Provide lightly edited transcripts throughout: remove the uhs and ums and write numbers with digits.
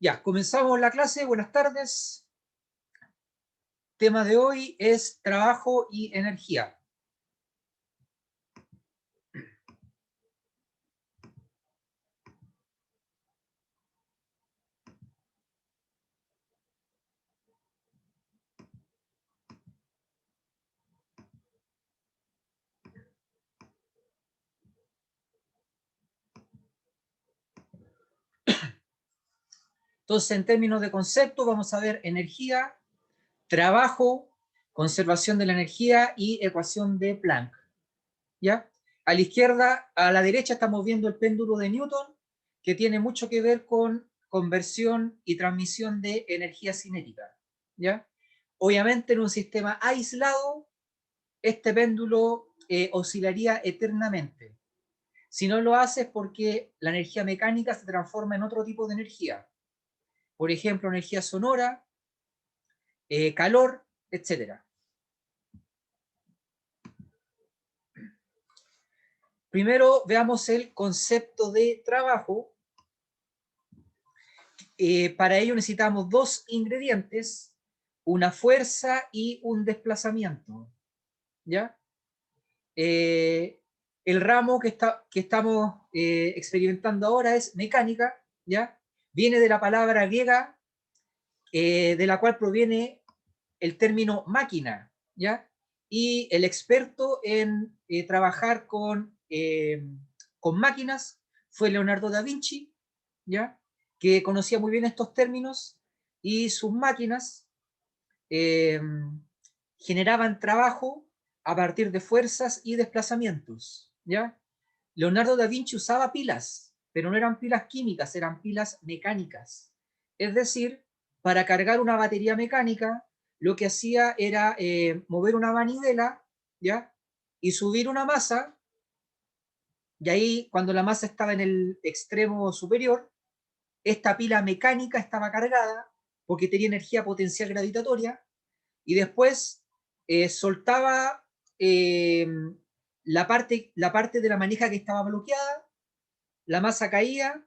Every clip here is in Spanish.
Ya, comenzamos la clase. Buenas tardes. Tema de hoy es trabajo y energía. Entonces, en términos de concepto, vamos a ver energía, trabajo, conservación de la energía y ecuación de Planck. ¿Ya? A la izquierda, a la derecha estamos viendo el péndulo de Newton, que tiene mucho que ver con conversión y transmisión de energía cinética. ¿Ya? Obviamente, en un sistema aislado, este péndulo oscilaría eternamente. Si no lo hace es porque la energía mecánica se transforma en otro tipo de energía. Por ejemplo, energía sonora, calor, etc. Primero veamos el concepto de trabajo. Para ello necesitamos dos ingredientes, una fuerza y un desplazamiento. ¿Ya? El ramo que estamos experimentando ahora es mecánica, ¿ya? Viene de la palabra griega, de la cual proviene el término máquina, ¿ya? Y el experto en trabajar con máquinas fue Leonardo da Vinci, ¿ya? Que conocía muy bien estos términos y sus máquinas eh, generaban trabajo a partir de fuerzas y desplazamientos, ¿ya? Leonardo da Vinci usaba pilas, pero no eran pilas químicas, eran pilas mecánicas. Es decir, para cargar una batería mecánica, lo que hacía era mover una manivela, ¿ya? Y subir una masa, y ahí cuando la masa estaba en el extremo superior, esta pila mecánica estaba cargada porque tenía energía potencial gravitatoria, y después soltaba eh, la parte de la manija que estaba bloqueada, la masa caía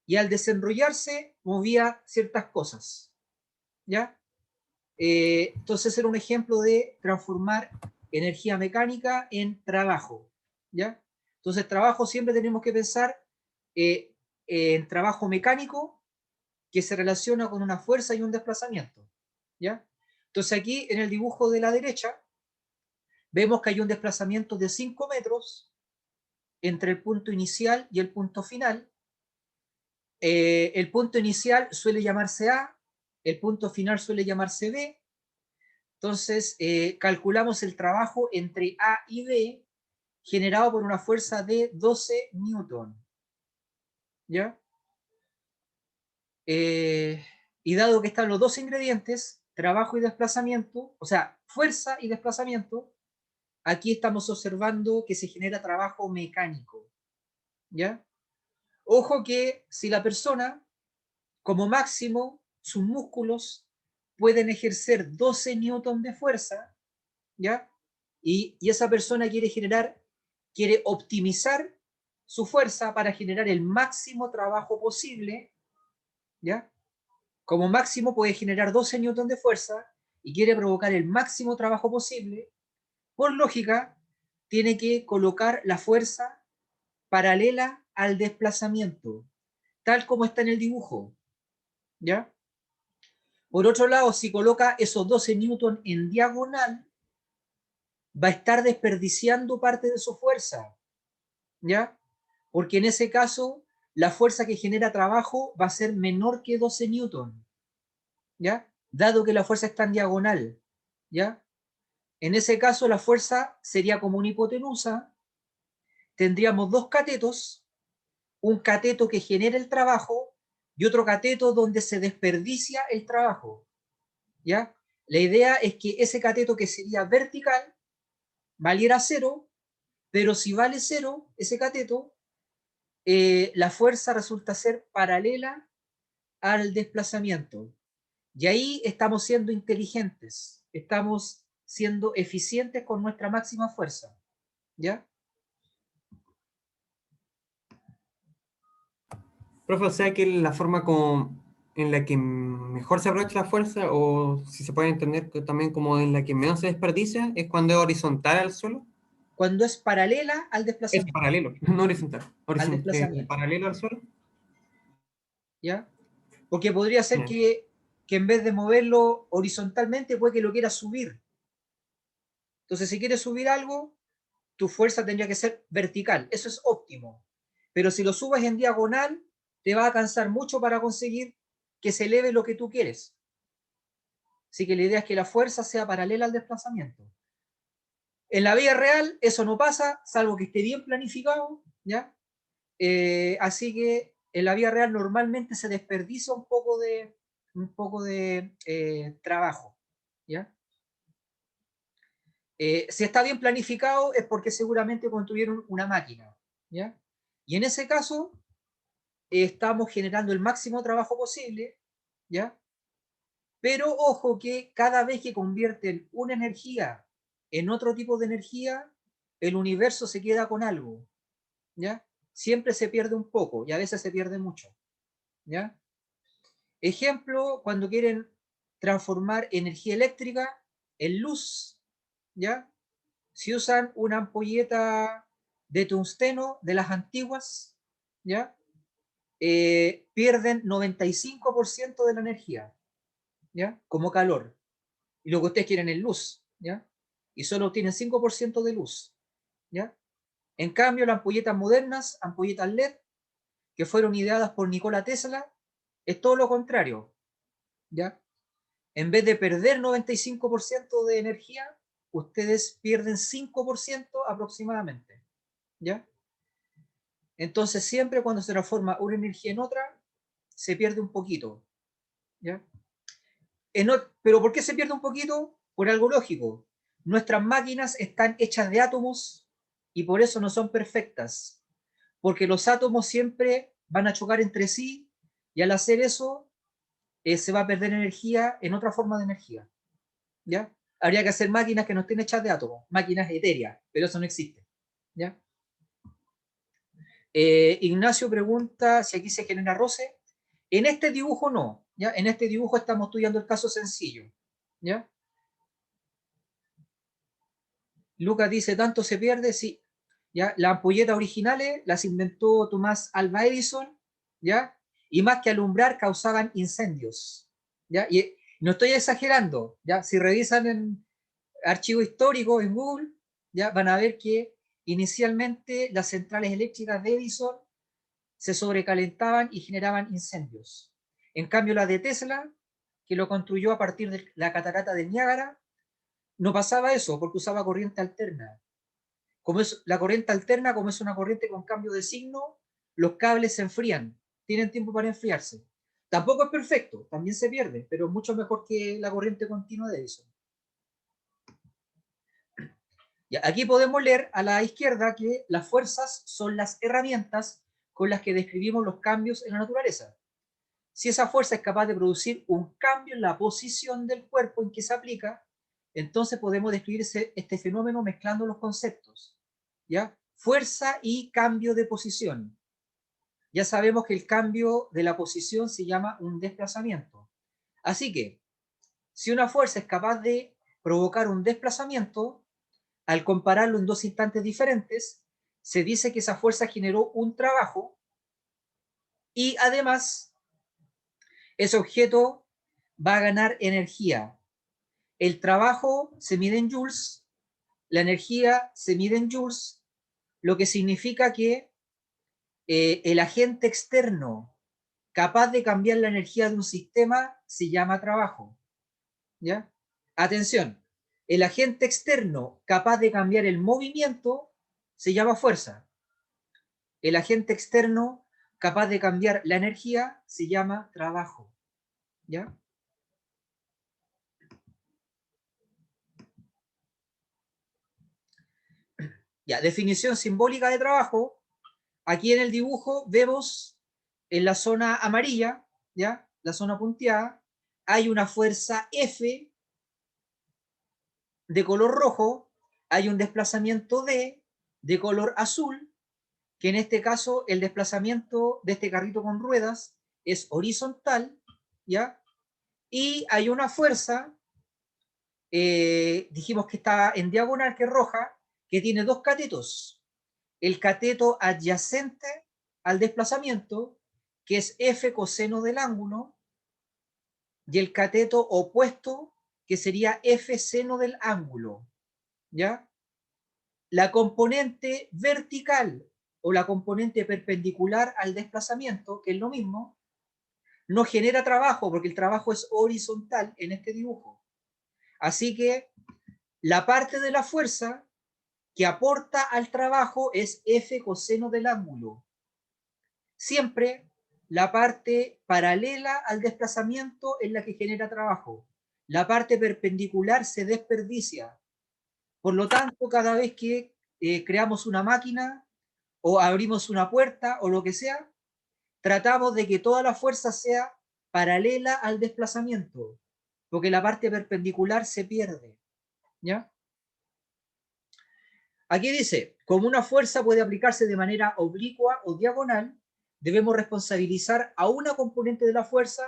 y al desenrollarse movía ciertas cosas, ¿ya? Entonces era un ejemplo de transformar energía mecánica en trabajo, ¿ya? Entonces trabajo siempre tenemos que pensar eh, en trabajo mecánico que se relaciona con una fuerza y un desplazamiento, ¿ya? Entonces aquí en el dibujo de la derecha vemos que hay un desplazamiento de 5 metros entre el punto inicial y el punto final. El punto inicial suele llamarse A, el punto final suele llamarse B. Entonces, calculamos el trabajo entre A y B generado por una fuerza de 12 newton. ¿Ya? Y dado que están los dos ingredientes, trabajo y desplazamiento, o sea, fuerza y desplazamiento, aquí estamos observando que se genera trabajo mecánico. ¿Ya? Ojo que si la persona, como máximo, sus músculos pueden ejercer 12 newton de fuerza, ¿ya? Y esa persona quiere optimizar su fuerza para generar el máximo trabajo posible, ¿ya? Como máximo puede generar 12 newton de fuerza y quiere provocar el máximo trabajo posible, por lógica, tiene que colocar la fuerza paralela al desplazamiento, tal como está en el dibujo, ¿ya? Por otro lado, si coloca esos 12 newton en diagonal, va a estar desperdiciando parte de su fuerza, ¿ya? Porque en ese caso, la fuerza que genera trabajo va a ser menor que 12 newton, ¿ya? Dado que la fuerza está en diagonal, ¿ya? En ese caso, la fuerza sería como una hipotenusa, tendríamos dos catetos, un cateto que genera el trabajo y otro cateto donde se desperdicia el trabajo, ¿ya? La idea es que ese cateto que sería vertical valiera cero, pero si vale cero, ese cateto, la fuerza resulta ser paralela al desplazamiento. Y ahí estamos siendo inteligentes, estamos siendo eficientes con nuestra máxima fuerza. ¿Ya? Profe, o sea que la forma como en la que mejor se aprovecha la fuerza, o si se puede entender también como en la que menos se desperdicia, es cuando es horizontal al suelo. Cuando es paralela al Es desplazamiento. paralelo, no horizontal. Al desplazamiento, Paralelo al suelo. ¿ya? Porque podría ser Bien. que en vez de moverlo horizontalmente, puede que lo quiera subir. Entonces, si quieres subir algo, tu fuerza tendría que ser vertical. Eso es óptimo. Pero si lo subes en diagonal, te va a cansar mucho para conseguir que se eleve lo que tú quieres. Así que la idea es que la fuerza sea paralela al desplazamiento. En la vida real eso no pasa, salvo que esté bien planificado, ¿ya? Así que en la vida real normalmente se desperdicia un poco de trabajo, ¿ya? Si está bien planificado es porque seguramente construyeron una máquina, ¿ya? Y en ese caso estamos generando el máximo trabajo posible, ¿ya? Pero ojo que cada vez que convierten una energía en otro tipo de energía, el universo se queda con algo, ¿ya? Siempre se pierde un poco y a veces se pierde mucho, ¿ya? Ejemplo, cuando quieren transformar energía eléctrica en luz, ¿ya? Si usan una ampolleta de tungsteno de las antiguas, ¿ya? Pierden 95% de la energía, ¿ya? Como calor. Y lo que ustedes quieren es luz, ¿ya? Y solo obtienen 5% de luz, ¿ya? En cambio, las ampolletas modernas, ampolletas LED, que fueron ideadas por Nikola Tesla, es todo lo contrario, ¿ya? En vez de perder 95% de energía, ustedes pierden 5% aproximadamente, ¿ya? Entonces, siempre cuando se transforma una energía en otra, se pierde un poquito, ¿ya? Pero ¿por qué se pierde un poquito? Por algo lógico. Nuestras máquinas están hechas de átomos y por eso no son perfectas, porque los átomos siempre van a chocar entre sí y al hacer eso se va a perder energía en otra forma de energía, ¿ya? Habría que hacer máquinas que no estén hechas de átomos, máquinas etéreas, pero eso no existe, ¿ya? Ignacio pregunta si aquí se genera roce. En este dibujo no, ¿ya? En este dibujo estamos estudiando el caso sencillo, ¿ya? Lucas dice, ¿tanto se pierde? Sí. ¿Ya? Las ampolletas originales las inventó Tomás Alva Edison, ¿ya? Y más que alumbrar, causaban incendios, ¿ya? Y no estoy exagerando, ¿ya? Si revisan en archivo histórico en Google, ¿ya? Van a ver que inicialmente las centrales eléctricas de Edison se sobrecalentaban y generaban incendios. En cambio, la de Tesla, que lo construyó a partir de la catarata de Niágara, no pasaba eso porque usaba corriente alterna. Como es la corriente alterna, como es una corriente con cambio de signo, los cables se enfrían, tienen tiempo para enfriarse. Tampoco es perfecto, también se pierde, pero mucho mejor que la corriente continua de Edison. Y aquí podemos leer a la izquierda que las fuerzas son las herramientas con las que describimos los cambios en la naturaleza. Si esa fuerza es capaz de producir un cambio en la posición del cuerpo en que se aplica, entonces podemos describir este fenómeno mezclando los conceptos, ¿ya? Fuerza y cambio de posición. Ya sabemos que el cambio de la posición se llama un desplazamiento. Así que, si una fuerza es capaz de provocar un desplazamiento, al compararlo en dos instantes diferentes, se dice que esa fuerza generó un trabajo y además ese objeto va a ganar energía. El trabajo se mide en joules, la energía se mide en joules, lo que significa que el agente externo capaz de cambiar la energía de un sistema se llama trabajo, ¿ya? Atención, el agente externo capaz de cambiar el movimiento se llama fuerza. El agente externo capaz de cambiar la energía se llama trabajo, ¿ya? Ya, definición simbólica de trabajo. Aquí en el dibujo vemos en la zona amarilla, ¿ya? La zona punteada, hay una fuerza F de color rojo, hay un desplazamiento D de color azul, que en este caso el desplazamiento de este carrito con ruedas es horizontal, ¿ya? Y hay una fuerza, dijimos que está en diagonal, que es roja, que tiene dos catetos. El cateto adyacente al desplazamiento, que es F coseno del ángulo, y el cateto opuesto, que sería F seno del ángulo, ¿ya? La componente vertical o la componente perpendicular al desplazamiento, que es lo mismo, no genera trabajo porque el trabajo es horizontal en este dibujo. Así que la parte de la fuerza que aporta al trabajo es F coseno del ángulo. Siempre la parte paralela al desplazamiento es la que genera trabajo. La parte perpendicular se desperdicia. Por lo tanto, cada vez que creamos una máquina o abrimos una puerta o lo que sea, tratamos de que toda la fuerza sea paralela al desplazamiento, porque la parte perpendicular se pierde, ¿ya? Aquí dice, como una fuerza puede aplicarse de manera oblicua o diagonal, debemos responsabilizar a una componente de la fuerza,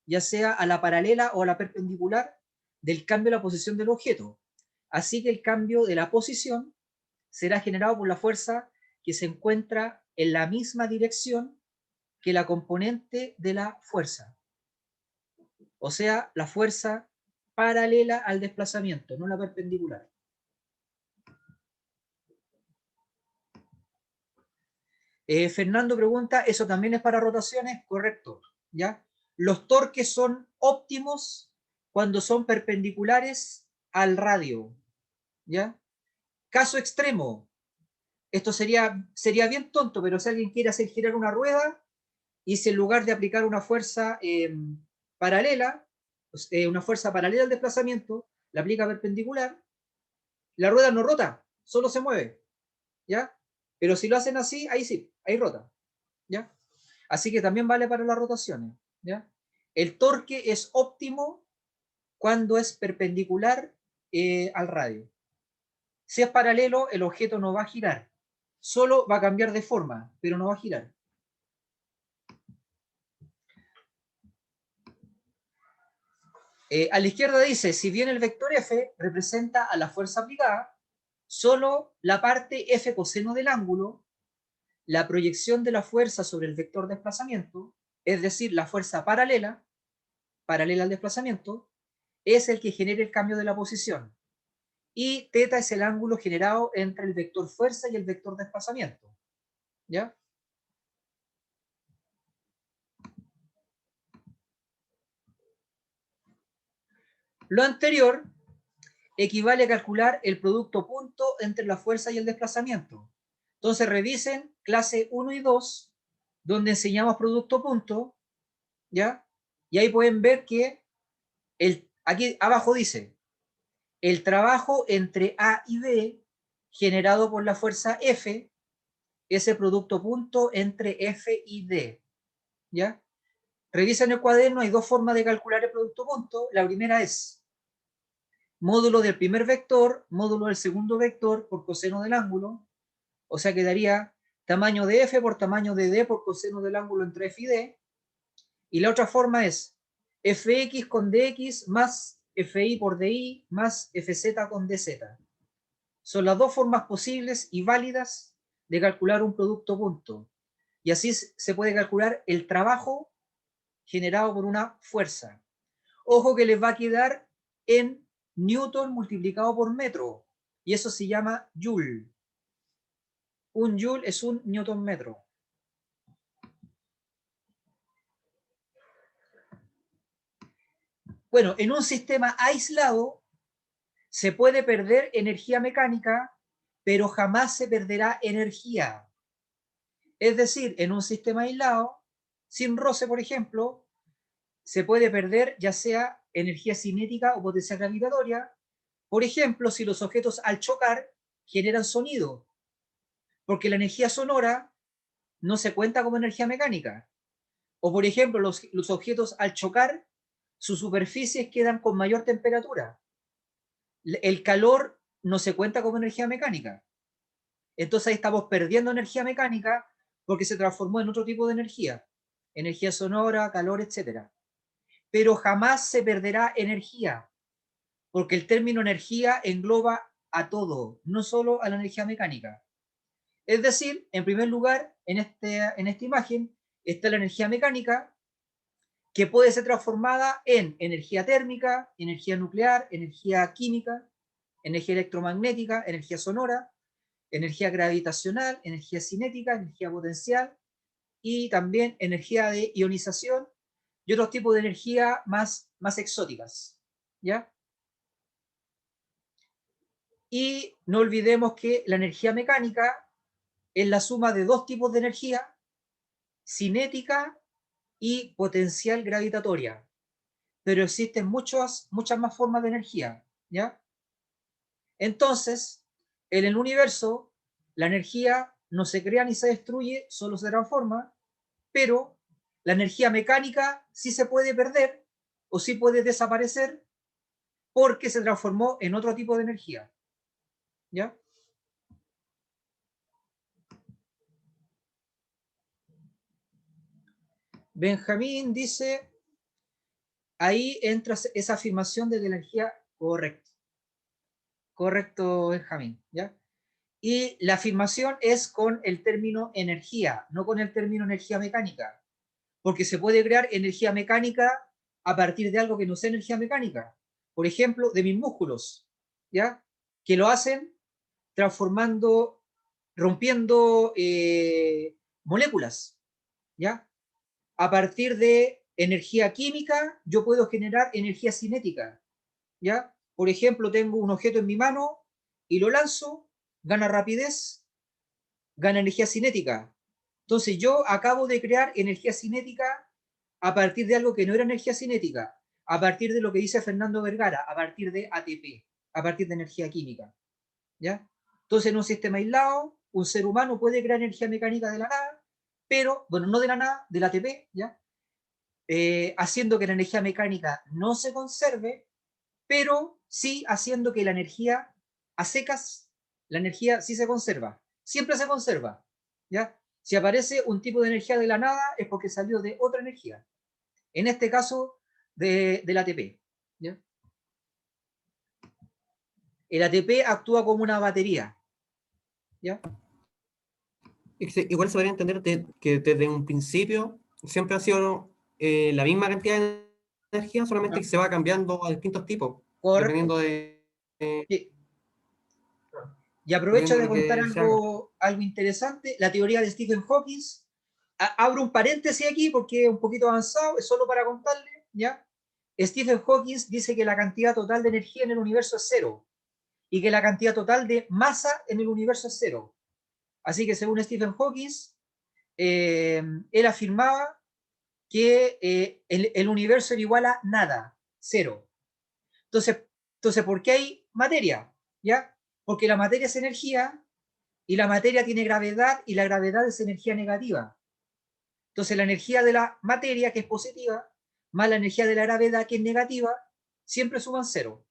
ya sea a la paralela o a la perpendicular, del cambio de la posición del objeto. Así que el cambio de la posición será generado por la fuerza que se encuentra en la misma dirección que la componente de la fuerza. O sea, la fuerza paralela al desplazamiento, no la perpendicular. Fernando pregunta, ¿eso también es para rotaciones? Correcto, ¿ya? Los torques son óptimos cuando son perpendiculares al radio, ¿ya? Caso extremo, esto sería bien tonto, pero si alguien quiere hacer girar una rueda y si en lugar de aplicar una fuerza paralela, una fuerza paralela al desplazamiento, la aplica perpendicular, la rueda no rota, solo se mueve, ¿ya? Pero si lo hacen así, ahí sí, ahí rota, ¿ya? Así que también vale para las rotaciones, ¿ya? El torque es óptimo cuando es perpendicular al radio. Si es paralelo, el objeto no va a girar, solo va a cambiar de forma, pero no va a girar. A la izquierda dice, si bien el vector F representa a la fuerza aplicada, solo la parte F coseno del ángulo, la proyección de la fuerza sobre el vector desplazamiento, es decir, la fuerza paralela al desplazamiento, es el que genera el cambio de la posición. Y θ es el ángulo generado entre el vector fuerza y el vector desplazamiento. ¿Ya? Lo anterior equivale a calcular el producto punto entre la fuerza y el desplazamiento. Entonces revisen clase 1 y 2, donde enseñamos producto punto, ¿ya? Y ahí pueden ver que aquí abajo dice, el trabajo entre A y B generado por la fuerza F es el producto punto entre F y D, ¿ya? Revisen el cuaderno, hay dos formas de calcular el producto punto. La primera es módulo del primer vector, módulo del segundo vector por coseno del ángulo, o sea que daría tamaño de F por tamaño de D por coseno del ángulo entre F y D. Y la otra forma es Fx con Dx más Fi por Di más Fz con Dz. Son las dos formas posibles y válidas de calcular un producto punto. Y así se puede calcular el trabajo generado por una fuerza. Ojo que les va a quedar en Newton multiplicado por metro, y eso se llama Joule. Un Joule es un Newton metro. Bueno, en un sistema aislado se puede perder energía mecánica, pero jamás se perderá energía. Es decir, en un sistema aislado, sin roce, por ejemplo, se puede perder ya sea energía cinética o potencia gravitatoria. Por ejemplo, si los objetos al chocar generan sonido, porque la energía sonora no se cuenta como energía mecánica. O por ejemplo, los objetos al chocar, sus superficies quedan con mayor temperatura. El calor no se cuenta como energía mecánica. Entonces ahí estamos perdiendo energía mecánica porque se transformó en otro tipo de energía. Energía sonora, calor, etc. pero jamás se perderá energía, porque el término energía engloba a todo, no solo a la energía mecánica. Es decir, en primer lugar, en esta imagen está la energía mecánica, que puede ser transformada en energía térmica, energía nuclear, energía química, energía electromagnética, energía sonora, energía gravitacional, energía cinética, energía potencial y también energía de ionización y otros tipos de energía más exóticas. ¿Ya? Y no olvidemos que la energía mecánica es la suma de dos tipos de energía, cinética y potencial gravitatoria. Pero existen muchas más formas de energía, ¿ya? Entonces, en el universo, la energía no se crea ni se destruye, solo se transforma, pero la energía mecánica sí se puede perder o sí puede desaparecer porque se transformó en otro tipo de energía, ¿ya? Benjamín dice, ahí entra esa afirmación de la energía, correcto, correcto Benjamín, ¿ya? Y la afirmación es con el término energía, no con el término energía mecánica, porque se puede crear energía mecánica a partir de algo que no sea energía mecánica. Por ejemplo, de mis músculos, ¿ya? Que lo hacen transformando, rompiendo moléculas, ¿ya? A partir de energía química, yo puedo generar energía cinética, ¿ya? Por ejemplo, tengo un objeto en mi mano y lo lanzo, gana rapidez, gana energía cinética. Entonces yo acabo de crear energía cinética a partir de algo que no era energía cinética, a partir de lo que dice Fernando Vergara, a partir de ATP, a partir de energía química, ¿ya? Entonces en un sistema aislado, un ser humano puede crear energía mecánica de la nada, pero, bueno, no de la nada, del ATP, ¿ya? Haciendo que la energía mecánica no se conserve, pero sí haciendo que la energía a secas, la energía sí se conserva, siempre se conserva, ¿ya? Si aparece un tipo de energía de la nada es porque salió de otra energía, en este caso del ATP, ¿ya? El ATP actúa como una batería, ¿ya? Igual se podría entender que desde un principio siempre ha sido la misma cantidad de energía, solamente ¿No? que se va cambiando a distintos tipos, Correcto. dependiendo de, Sí. Y aprovecho dependiendo de de lo contar que se haga. algo interesante, la teoría de Stephen Hawking. Abro un paréntesis aquí porque es un poquito avanzado, es solo para contarle, ¿ya? Stephen Hawking dice que la cantidad total de energía en el universo es cero y que la cantidad total de masa en el universo es cero. Así que según Stephen Hawking, él afirmaba que el universo era igual a nada, cero. Entonces, ¿por qué hay materia? ¿Ya? Porque la materia es energía y la materia tiene gravedad y la gravedad es energía negativa. Entonces la energía de la materia, que es positiva, más la energía de la gravedad, que es negativa, siempre suman cero.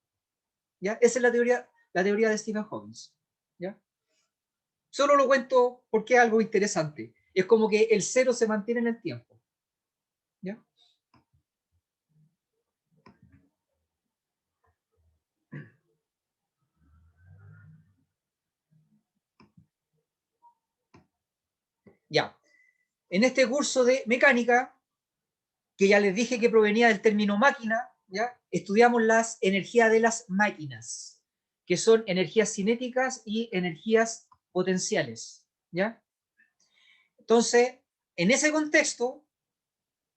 ¿Ya? Esa es la teoría de Stephen Hawking. ¿Ya? Solo lo cuento porque es algo interesante. Es como que el cero se mantiene en el tiempo. ¿Ya? Ya. En este curso de mecánica, que ya les dije que provenía del término máquina, ¿ya? Estudiamos las energías de las máquinas, que son energías cinéticas y energías potenciales. ¿Ya? Entonces, en ese contexto,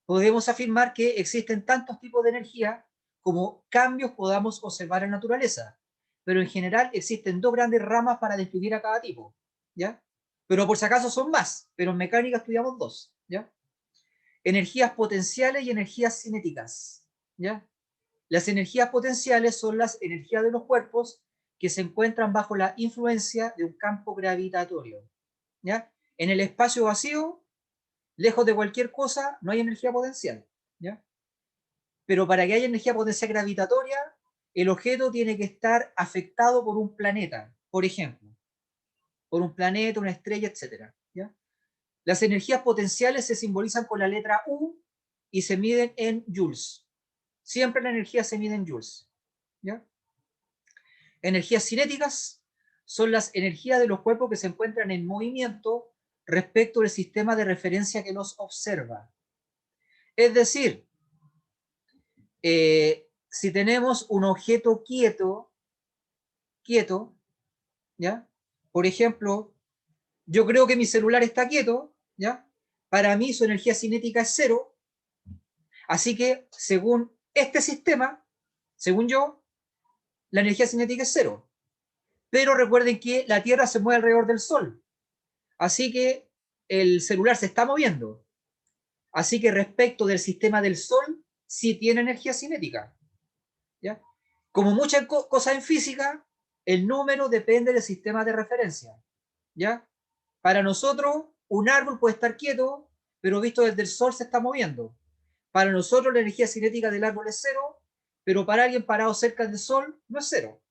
podemos afirmar que existen tantos tipos de energía como cambios podamos observar en la naturaleza, pero en general existen dos grandes ramas para describir a cada tipo, ¿ya? Pero por si acaso son más, pero en mecánica estudiamos dos, ¿ya? Energías potenciales y energías cinéticas, ¿ya? Las energías potenciales son las energías de los cuerpos que se encuentran bajo la influencia de un campo gravitatorio, ¿ya? En el espacio vacío, lejos de cualquier cosa, no hay energía potencial, ¿ya? Pero para que haya energía potencial gravitatoria, el objeto tiene que estar afectado por un planeta, por ejemplo, por un planeta, una estrella, etcétera, ¿ya? Las energías potenciales se simbolizan con la letra U y se miden en joules, Siempre la energía se mide en joules, ¿ya? Energías cinéticas son las energías de los cuerpos que se encuentran en movimiento respecto del sistema de referencia que los observa. Es decir, si tenemos un objeto quieto, ¿ya? Por ejemplo, yo creo que mi celular está quieto, ¿ya? Para mí su energía cinética es 0, así que según este sistema, según yo, la energía cinética es 0. Pero recuerden que la Tierra se mueve alrededor del Sol, así que el celular se está moviendo. Así que respecto del sistema del Sol, sí tiene energía cinética, ¿ya? Como muchas cosas en física, el número depende del sistema de referencia, ¿ya? Para nosotros, un árbol puede estar quieto, pero visto desde el Sol se está moviendo. Para nosotros, la energía cinética del árbol es 0, pero para alguien parado cerca del Sol no es 0.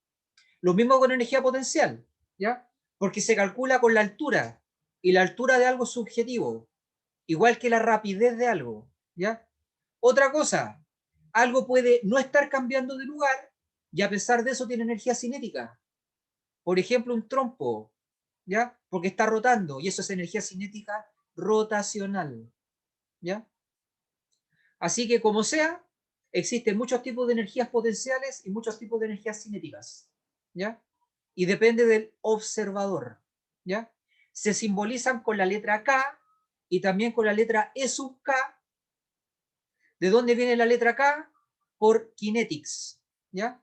Lo mismo con energía potencial, ¿ya? Porque se calcula con la altura, y la altura de algo es subjetivo, igual que la rapidez de algo, ¿ya? Otra cosa, algo puede no estar cambiando de lugar y a pesar de eso tiene energía cinética. Por ejemplo, un trompo, ¿ya? Porque está rotando y eso es energía cinética rotacional, ¿ya? Así que como sea, existen muchos tipos de energías potenciales y muchos tipos de energías cinéticas, ¿ya? Y depende del observador, ¿ya? Se simbolizan con la letra K y también con la letra E sub K. ¿De dónde viene la letra K? Por kinetics, ¿ya?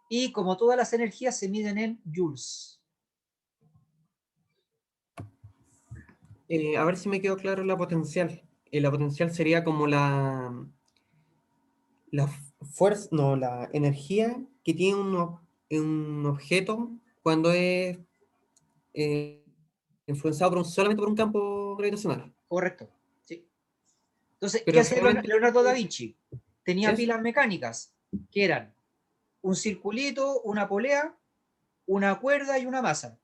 Y como todas las energías se miden en joules. A ver si me quedó claro la potencial. La potencial sería como la fuerza, no, la energía que tiene un objeto cuando es eh, influenciado solamente por un campo gravitacional. Correcto, ¿sí? Entonces, ¿qué Pero hacía solamente Leonardo da Vinci? Tenía eso. pilas mecánicas, que eran un circulito, una polea, una cuerda y una masa,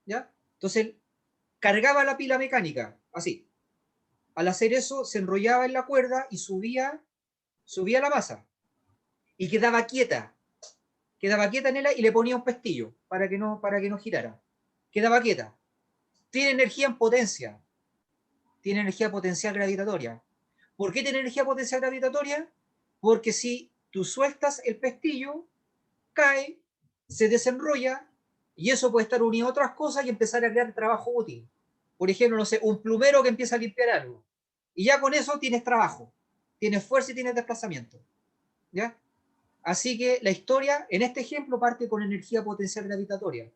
¿ya? Entonces, cargaba la pila mecánica, así. Al hacer eso, se enrollaba en la cuerda y subía la masa. Y quedaba quieta en ella y le ponía un pestillo para que no girara. Quedaba quieta. Tiene energía en potencia, tiene energía potencial gravitatoria. ¿Por qué tiene energía potencial gravitatoria? Porque si tú sueltas el pestillo, cae, se desenrolla y eso puede estar unido a otras cosas y empezar a crear trabajo útil. Por ejemplo, no sé, un plumero que empieza a limpiar algo. Y ya con eso tienes trabajo, tienes fuerza y tienes desplazamiento. ¿Ya? Así que la historia, en este ejemplo, parte con energía potencial gravitatoria,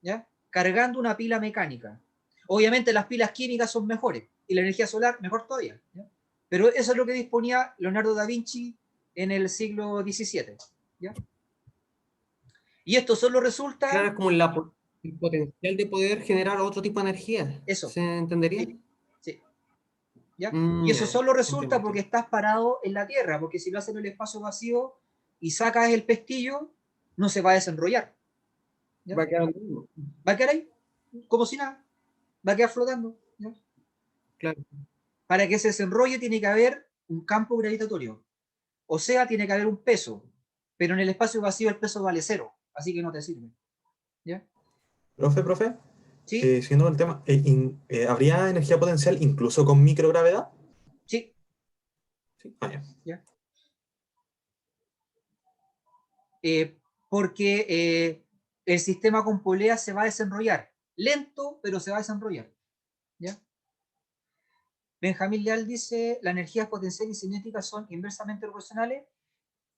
¿ya? Cargando una pila mecánica. Obviamente las pilas químicas son mejores y la energía solar mejor todavía, ¿ya? Pero eso es lo que disponía Leonardo da Vinci en el siglo XVII, ¿ya? Y esto solo Claro, resulta es como el potencial de poder generar otro tipo de energía. eso, ¿Se entendería? sí, sí, ¿ya? Y eso Ya, ya. solo Entiendo, resulta porque entiendo. estás parado en la Tierra, porque si lo haces en el espacio vacío y sacas el pestillo, no se va a desenrollar, ¿ya? Va a quedar lo mismo. Va a quedar ahí, como si nada, va a quedar flotando, ¿ya? Claro. Para que se desenrolle tiene que haber un campo gravitatorio, o sea, tiene que haber un peso, pero en el espacio vacío el peso vale 0, así que no te sirve, ¿ya? Profe, ¿Sí? siguiendo con el tema, ¿habría energía potencial incluso con microgravedad? Sí, Sí. Ah, ya. ¿ya? Eh, porque el sistema con polea se va a desenrollar, lento, pero se va a desenrollar, ¿ya? Benjamín Leal dice, las energías potenciales y cinéticas son inversamente proporcionales.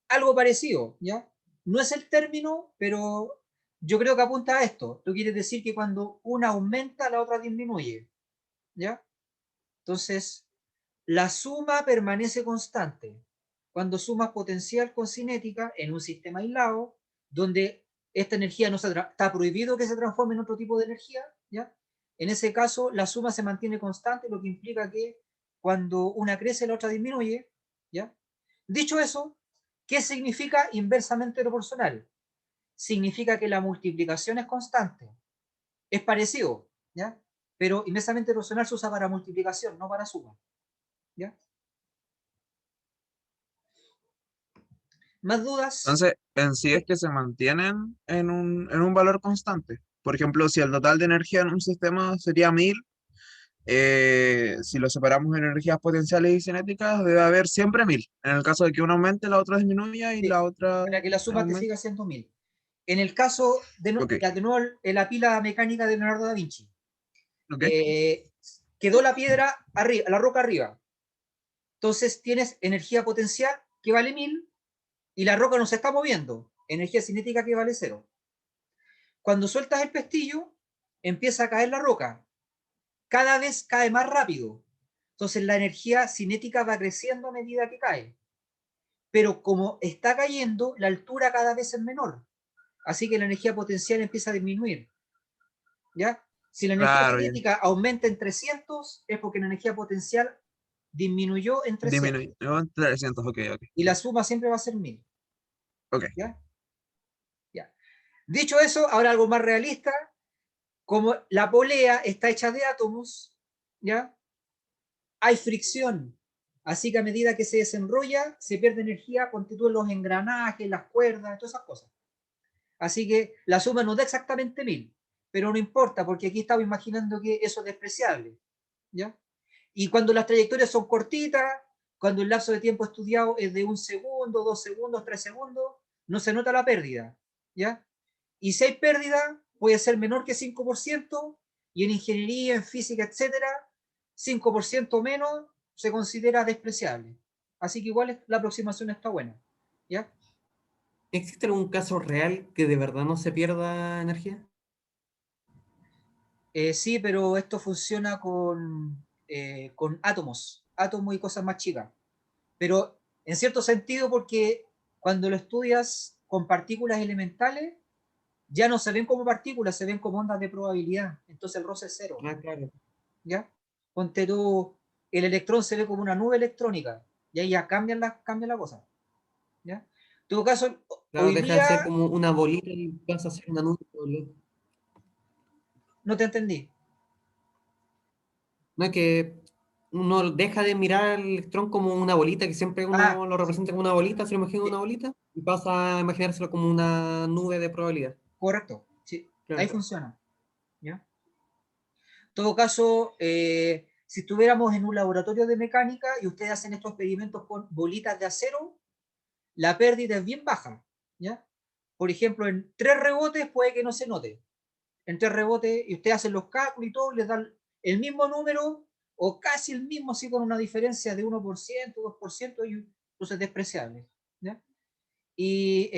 Algo parecido, ¿ya? No es el término, pero yo creo que apunta a esto. Tú quieres decir que cuando una aumenta, la otra disminuye, ¿ya? Entonces, la suma permanece constante. Cuando sumas potencial con cinética en un sistema aislado, donde esta energía no está prohibido que se transforme en otro tipo de energía, ¿ya? En ese caso, la suma se mantiene constante, lo que implica que cuando una crece, la otra disminuye, ¿ya? Dicho eso, ¿qué significa inversamente proporcional? Significa que la multiplicación es constante. Es parecido, ¿ya? Pero inversamente proporcional se usa para multiplicación, no para suma, ¿ya? ¿Más dudas? Entonces, en sí es que se mantienen en un valor constante. Por ejemplo, si el total de energía en un sistema sería 1000, si lo separamos en energías potenciales y cinéticas, debe haber siempre 1000. En el caso de que una aumente, la otra disminuya y Sí, la otra para que la suma te aumente. siga siendo 1000. En el caso Ok, ya de nuevo, en la pila mecánica de Leonardo da Vinci, ok. quedó la piedra arriba, la roca arriba. Entonces tienes energía potencial que vale 1000 y la roca no se está moviendo. Energía cinética que vale 0. Cuando sueltas el pestillo, empieza a caer la roca. Cada vez cae más rápido. Entonces la energía cinética va creciendo a medida que cae. Pero como está cayendo, la altura cada vez es menor. Así que la energía potencial empieza a disminuir. ¿Ya? Si la energía Claro, ya. cinética aumenta en 300, es porque la energía potencial disminuyó en 300. Disminuyó en 300, ok, ok. Y la suma siempre va a ser 1000. Ok. ¿Ya? Ya. Dicho eso, ahora algo más realista. Como la polea está hecha de átomos, ¿ya? Hay fricción. Así que a medida que se desenrolla, se pierde energía, constituyen los engranajes, las cuerdas, todas esas cosas. Así que la suma no da exactamente 1000, pero no importa, porque aquí estamos imaginando que eso es despreciable. ¿Ya? Y cuando las trayectorias son cortitas, cuando el lapso de tiempo estudiado es de 1 segundo, 2 segundos, 3 segundos, no se nota la pérdida. ¿Ya? Y si hay pérdida, puede ser menor que 5%, y en ingeniería, en física, etcétera, 5% menos se considera despreciable. Así que igual la aproximación está buena. ¿Ya? ¿Existe algún caso real que de verdad no se pierda energía? Sí, pero esto funciona con átomos y cosas más chicas. Pero en cierto sentido, porque cuando lo estudias con partículas elementales, ya no se ven como partículas, se ven como ondas de probabilidad. Entonces el roce es cero. Ah, claro. ¿Ya? Ponte tú, el electrón se ve como una nube electrónica. Y ahí ya cambia la cosa. ¿Ya? En todo caso, Claro, hoy deja de día ser como una bolita y pasa a ser una nube. no te entendí. No es que uno deja de mirar al electrón como una bolita, que siempre Ah, uno lo representa como una bolita, se lo imagina una bolita, y pasa a imaginárselo como una nube de probabilidad. correcto. Sí, ahí Claro. funciona. ¿Ya? En todo caso, si estuviéramos en un laboratorio de mecánica y ustedes hacen estos experimentos con bolitas de acero, la pérdida es bien baja. ¿Ya? Por ejemplo, en 3 rebotes puede que no se note. En 3 rebotes, y ustedes hacen los cálculos y todo, les dan el mismo número o casi el mismo, así con una diferencia de 1%, 2%, y entonces es despreciable. ¿Ya? Y,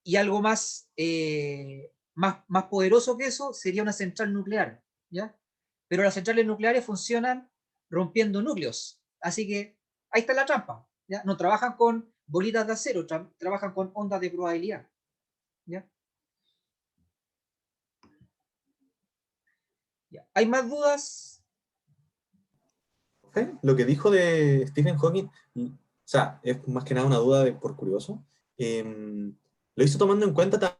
y algo más poderoso que eso sería una central nuclear, ¿ya? Pero las centrales nucleares funcionan rompiendo núcleos, así que ahí está la trampa, ¿ya? No trabajan con bolitas de acero, trabajan con ondas de probabilidad, ¿ya? ¿Ya? ¿Hay más dudas? ¿Ok? Lo que dijo de Stephen Hawking, o sea, es más que nada una duda por curioso. Lo hizo tomando en cuenta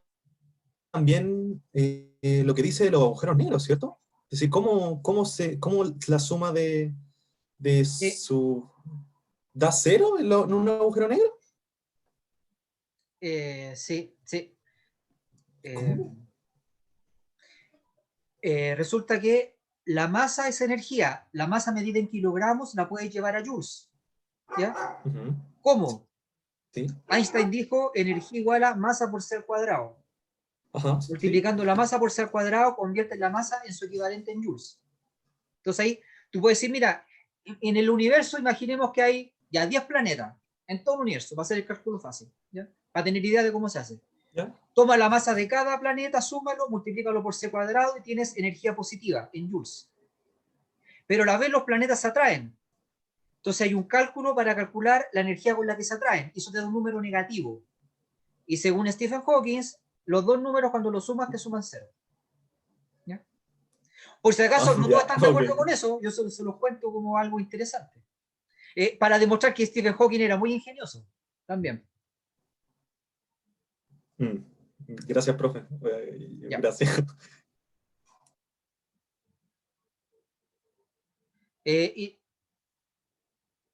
también lo que dice de los agujeros negros, ¿cierto? Es decir, cómo la suma de Sí, su... ¿Da cero en un agujero negro? sí, sí. Eh, ¿Cómo? Resulta que la masa es energía, la masa medida en kilogramos la puedes llevar a joules, ¿ya? Ujú. ¿Cómo? Sí. Einstein dijo energía igual a masa por ser cuadrado. Ajá, sí. Multiplicando la masa por ser cuadrado, convierte la masa en su equivalente en joules. Entonces ahí tú puedes decir, mira, en el universo imaginemos que hay ya 10 planetas, en todo el universo, va a ser el cálculo fácil, ¿ya? Para tener idea de cómo se hace. ¿Ya? Toma la masa de cada planeta, súmalo, multiplícalo por c cuadrado y tienes energía positiva en joules. Pero a la vez los planetas se atraen. Entonces hay un cálculo para calcular la energía con la que se atraen. Y eso te da un número negativo. Y según Stephen Hawking, los dos números cuando los sumas te suman cero. ¿Ya? Por si Ah, acaso no todos ya, están de ok. acuerdo con eso, yo se los cuento como algo interesante. Para demostrar que Stephen Hawking era muy ingenioso también. Mm. Gracias, profe. Ya. Gracias. Y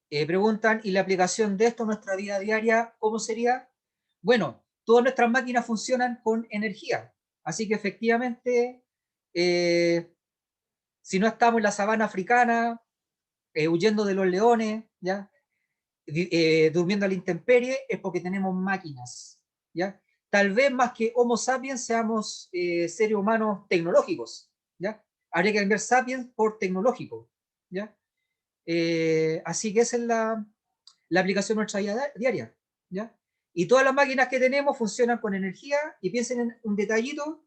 Preguntan, ¿y la aplicación de esto en nuestra vida diaria, cómo sería? Bueno, todas nuestras máquinas funcionan con energía, así que efectivamente, si no estamos en la sabana africana, huyendo de los leones, ¿ya? Durmiendo a la intemperie, es porque tenemos máquinas, ¿ya? Tal vez más que Homo sapiens seamos seres humanos tecnológicos, ¿ya? Habría que cambiar sapiens por tecnológico, ¿ya? Así que esa es la aplicación de nuestra vida diaria, ¿ya? Y todas las máquinas que tenemos funcionan con energía, y piensen en un detallito,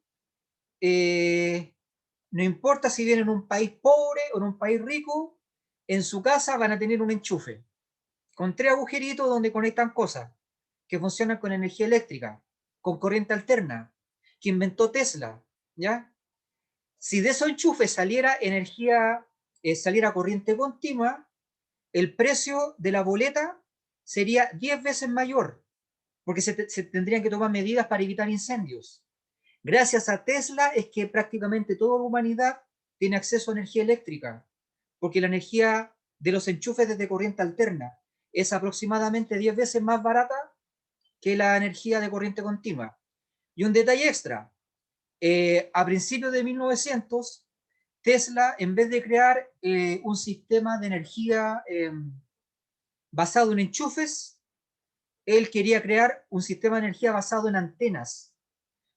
no importa si vienen en un país pobre o en un país rico, en su casa van a tener un enchufe con 3 agujeritos donde conectan cosas que funcionan con energía eléctrica, con corriente alterna, que inventó Tesla, ¿ya? Si de esos enchufes saliera energía, saliera corriente continua, el precio de la boleta sería 10 veces mayor, porque se tendrían que tomar medidas para evitar incendios. Gracias a Tesla es que prácticamente toda la humanidad tiene acceso a energía eléctrica, porque la energía de los enchufes desde corriente alterna es aproximadamente 10 veces más barata que la energía de corriente continua. Y un detalle extra, a principios de 1900, Tesla, en vez de crear un sistema de energía basado en enchufes, él quería crear un sistema de energía basado en antenas.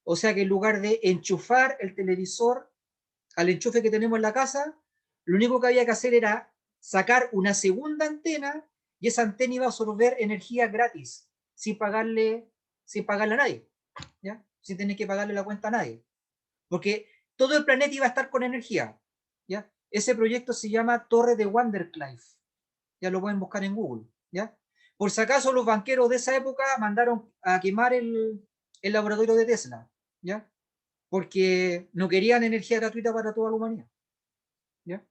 O sea que en lugar de enchufar el televisor al enchufe que tenemos en la casa, lo único que había que hacer era sacar una segunda antena, y esa antena iba a absorber energía gratis, sin pagarle a nadie, ¿ya? Sin tener que pagarle la cuenta a nadie. Porque todo el planeta iba a estar con energía, ¿ya? Ese proyecto se llama Torre de Vanderclife. Ya lo pueden buscar en Google, ¿ya? Por si acaso los banqueros de esa época mandaron a quemar el laboratorio de Tesla, ¿ya? Porque no querían energía gratuita para toda la humanidad, ¿ya?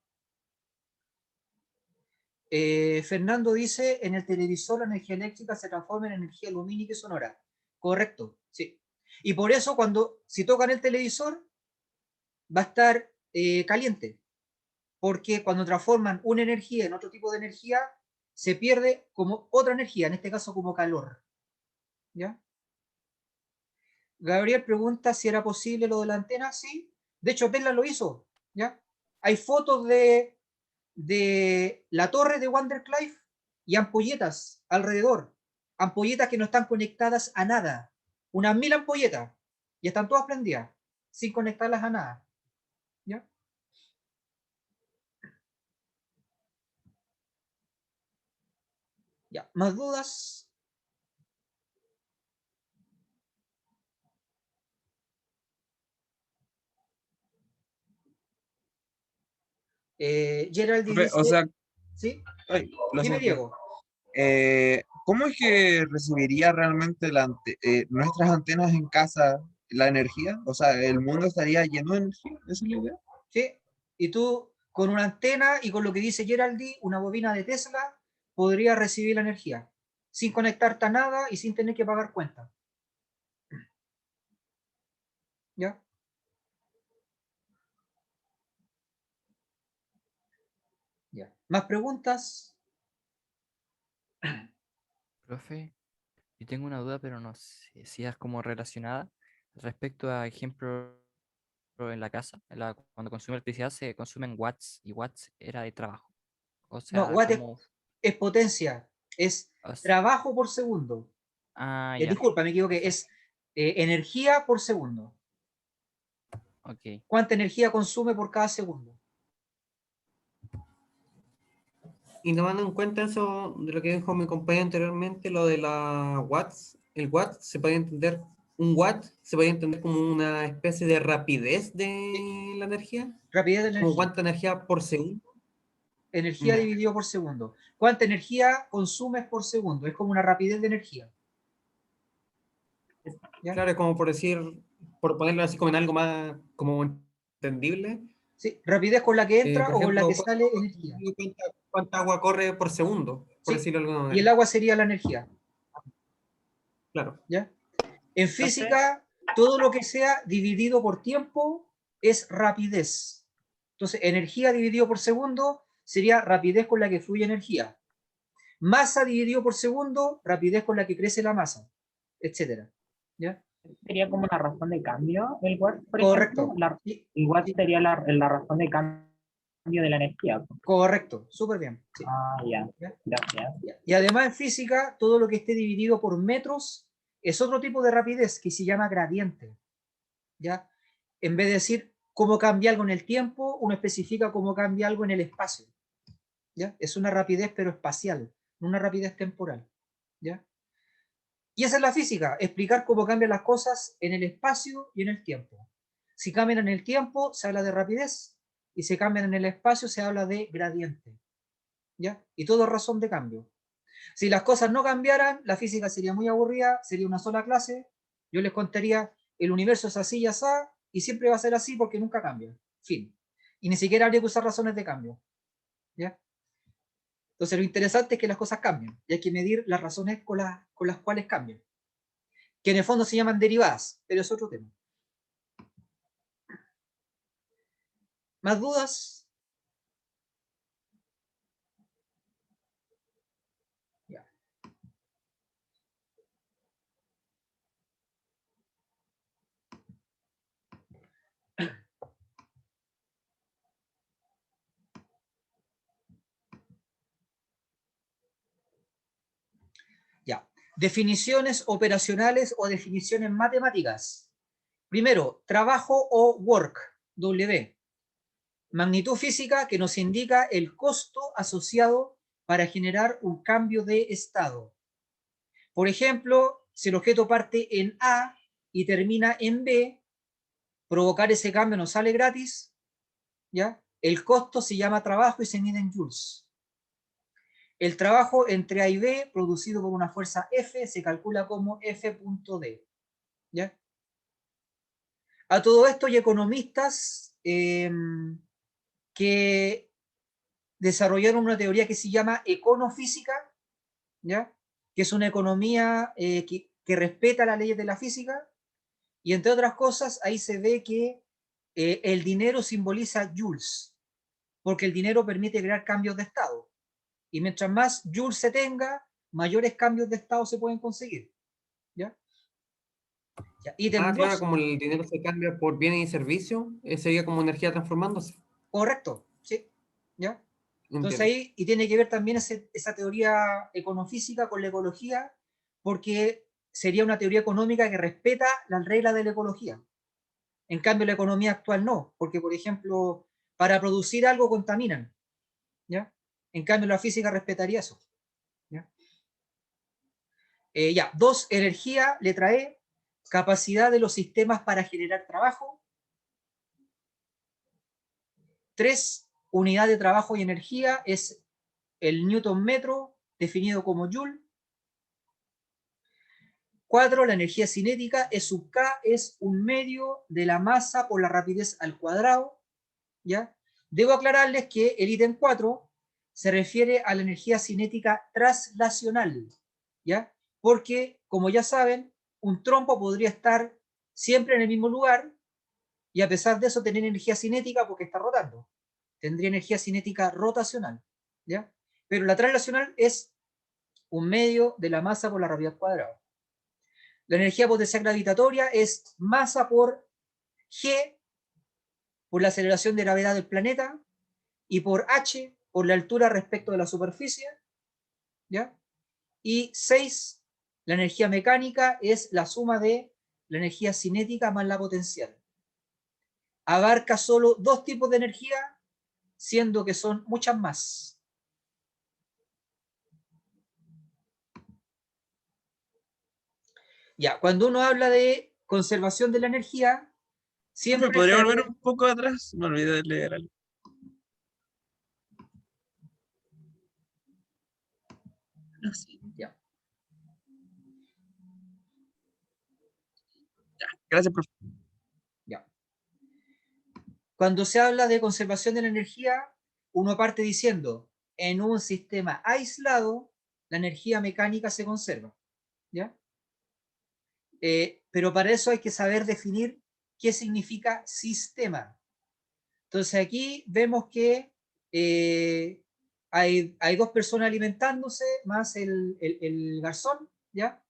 Fernando dice, en el televisor la energía eléctrica se transforma en energía lumínica y sonora. Correcto, sí. Y por eso si tocan el televisor va a estar caliente, porque cuando transforman una energía en otro tipo de energía, se pierde como otra energía, en este caso como calor, ¿ya? Gabriel pregunta si era posible lo de la antena. Sí, de hecho Tesla lo hizo, ¿ya? Hay fotos de la torre de Vanderclife y ampolletas alrededor, ampolletas que no están conectadas a nada, unas 1000 ampolletas, y están todas prendidas, sin conectarlas a nada, ¿ya? Ya, ¿más dudas? Gerald Profe, dice, o sea, ¿sí? ay, lo Dime, siento. Diego. ¿Cómo es que recibiría realmente nuestras antenas en casa la energía? O sea, ¿el mundo estaría lleno de energía? ¿Esa es la idea? ¿Sí? Y tú, con una antena y con lo que dice Geraldi, una bobina de Tesla, podrías recibir la energía, sin conectarte a nada y sin tener que pagar cuenta, ¿ya? Ya. ¿Más preguntas? Profe, yo tengo una duda, pero no sé si es como relacionada respecto a ejemplo en la casa. Cuando consume electricidad se consumen watts y watts era de trabajo. O No, sea, watt como... es potencia, es o s- trabajo por segundo. ya, Disculpa, me equivoqué, perfecto. es energía por segundo. Ok. ¿Cuánta energía consume por cada segundo? Y tomando en cuenta eso de lo que dijo mi compañero anteriormente, lo de la watts, el watt se puede entender, un watt se puede entender como una especie de rapidez Sí, de la energía, rapidez de como energía. cuánta energía por segundo. Energía Ya. dividido por segundo. ¿Cuánta energía consumes por segundo? Es como una rapidez de energía, ¿ya? Claro, es como por decir, por ponerlo así como en algo más como entendible. Sí, rapidez con la que entra Por o con la que ejemplo, sale energía. cuánta agua corre por segundo, por Sí, decirlo de alguna y el manera. agua sería la energía, Claro. ¿ya? En Entonces, física, todo lo que sea dividido por tiempo es rapidez. Entonces, energía dividido por segundo sería rapidez con la que fluye energía. Masa dividido por segundo, rapidez con la que crece la masa, etcétera. ¿Ya? Sería como una razón de cambio, el Watts, por Correcto. ejemplo. Y- El Watts y- sería la razón de cambio de la energía. correcto, súper bien. Sí. Ya, ¿Ya? gracias. Y además en física, todo lo que esté dividido por metros es otro tipo de rapidez que se llama gradiente. ¿Ya? En vez de decir cómo cambia algo en el tiempo, uno especifica cómo cambia algo en el espacio. ¿Ya? Es una rapidez pero espacial, no una rapidez temporal. ¿Ya? Y esa es la física, explicar cómo cambian las cosas en el espacio y en el tiempo. Si cambian en el tiempo, se habla de rapidez, y si cambian en el espacio, se habla de gradiente. ¿Ya? Y todo es razón de cambio. Si las cosas no cambiaran, la física sería muy aburrida, sería una sola clase. Yo les contaría, el universo es así y así, y siempre va a ser así porque nunca cambia. Fin. Y ni siquiera habría que usar razones de cambio. ¿Ya? Entonces lo interesante es que las cosas cambian, y hay que medir las razones con las cuales cambian. Que en el fondo se llaman derivadas, pero es otro tema. ¿Más dudas? Ya. Ya. Definiciones operacionales o definiciones matemáticas. Primero, trabajo o work, W. Magnitud física que nos indica el costo asociado para generar un cambio de estado. Por ejemplo, si el objeto parte en A y termina en B, provocar ese cambio nos sale gratis, ¿ya? El costo se llama trabajo y se mide en joules. El trabajo entre A y B, producido por una fuerza F, se calcula como F.D. ¿Ya? A todo esto hay economistas que desarrollaron una teoría que se llama econofísica, ¿ya? Que es una economía que respeta las leyes de la física, y entre otras cosas, ahí se ve que el dinero simboliza joules, porque el dinero permite crear cambios de estado. Y mientras más joules se tenga, mayores cambios de estado se pueden conseguir. ¿Ya? Ya. Ítem Claro, 2, como el dinero se cambia por bienes y servicios, sería como energía transformándose. correcto, ¿sí? ¿Ya? Entonces Entiendo. ahí, y tiene que ver también esa teoría econofísica con la ecología, porque sería una teoría económica que respeta las reglas de la ecología. En cambio, la economía actual no, porque, por ejemplo, para producir algo contaminan, ¿ya? En cambio, la física respetaría eso, ¿ya? Ya, 2, energía, letra E, capacidad de los sistemas para generar trabajo. 3, unidad de trabajo y energía es el newton metro, definido como joule. 4, la energía cinética, es sub K, es un medio de la masa por la rapidez al cuadrado, ¿ya? Debo aclararles que el ítem 4 se refiere a la energía cinética traslacional, ¿ya? Porque, como ya saben, un trompo podría estar siempre en el mismo lugar y a pesar de eso tener energía cinética porque está rotando. Tendría energía cinética rotacional, ¿ya? Pero la traslacional es un medio de la masa por la rapidez al cuadrado. La energía potencial gravitatoria es masa por G, por la aceleración de gravedad del planeta, y por H, por la altura respecto de la superficie, ¿ya? Y 6, la energía mecánica es la suma de la energía cinética más la potencial. Abarca solo 2 tipos de energía, siendo que son muchas más. Ya, cuando uno habla de conservación de la energía, ¿Me siempre podría se... volver un poco atrás? Me olvidé de leer algo. No, sí. Ya. Gracias, profe. Ya. Cuando se habla de conservación de la energía, uno parte diciendo, en un sistema aislado, la energía mecánica se conserva, ¿ya? Pero para eso hay que saber definir qué significa sistema. Entonces aquí vemos que hay dos personas alimentándose, más el garzón, ¿ya?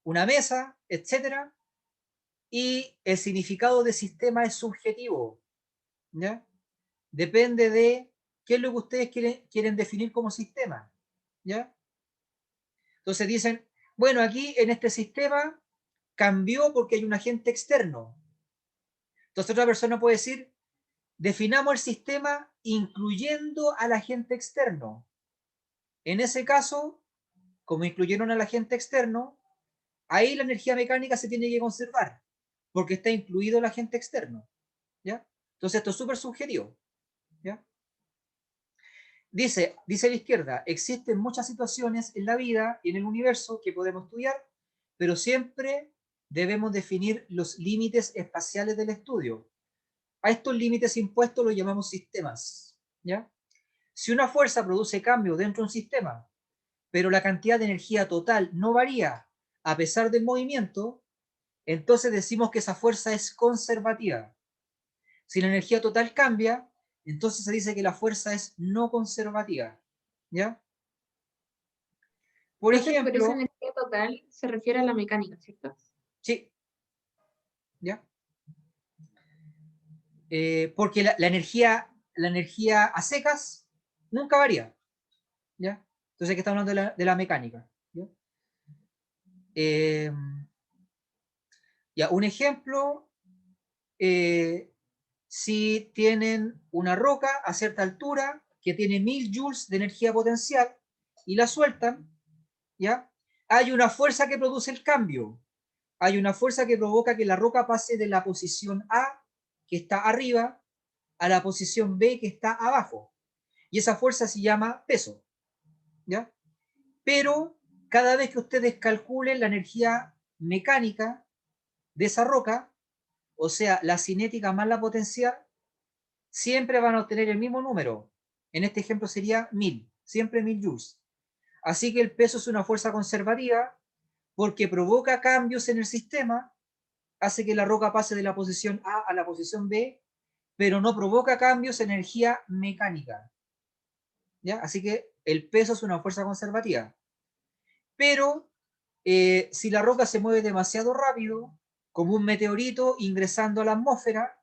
Una mesa, etcétera, y el significado de sistema es subjetivo, ¿ya? Depende de qué es lo que ustedes quieren definir como sistema, ¿ya? Entonces dicen, bueno, aquí en este sistema cambió porque hay un agente externo. Entonces otra persona puede decir, definamos el sistema incluyendo al agente externo. En ese caso, como incluyeron al agente externo, ahí la energía mecánica se tiene que conservar, porque está incluido el agente externo, ¿ya? Entonces esto es súper subjetivo, ¿ya? Dice a la izquierda, existen muchas situaciones en la vida y en el universo que podemos estudiar, pero siempre debemos definir los límites espaciales del estudio. A estos límites impuestos los llamamos sistemas, ¿ya? Si una fuerza produce cambios dentro de un sistema, pero la cantidad de energía total no varía a pesar del movimiento, entonces decimos que esa fuerza es conservativa. Si la energía total cambia, entonces se dice que la fuerza es no conservativa, ¿ya? Por Entonces, por esa ejemplo, energía total se refiere a la mecánica, ¿cierto? sí, ¿ya? Porque la energía a secas nunca varía, ¿ya? Entonces aquí estamos hablando de la mecánica, ¿ya? Ya, un ejemplo, si tienen una roca a cierta altura que tiene 1000 joules de energía potencial y la sueltan, ¿ya? Hay una fuerza que produce el cambio. Hay una fuerza que provoca que la roca pase de la posición A, que está arriba, a la posición B, que está abajo. Y esa fuerza se llama peso, ¿ya? Pero cada vez que ustedes calculen la energía mecánica de esa roca, o sea, la cinética más la potencial, siempre van a obtener el mismo número. En este ejemplo sería 1000, siempre 1000 joules. Así que el peso es una fuerza conservativa porque provoca cambios en el sistema, hace que la roca pase de la posición A a la posición B, pero no provoca cambios en energía mecánica, ¿ya? Así que el peso es una fuerza conservativa. Pero si la roca se mueve demasiado rápido, como un meteorito ingresando a la atmósfera,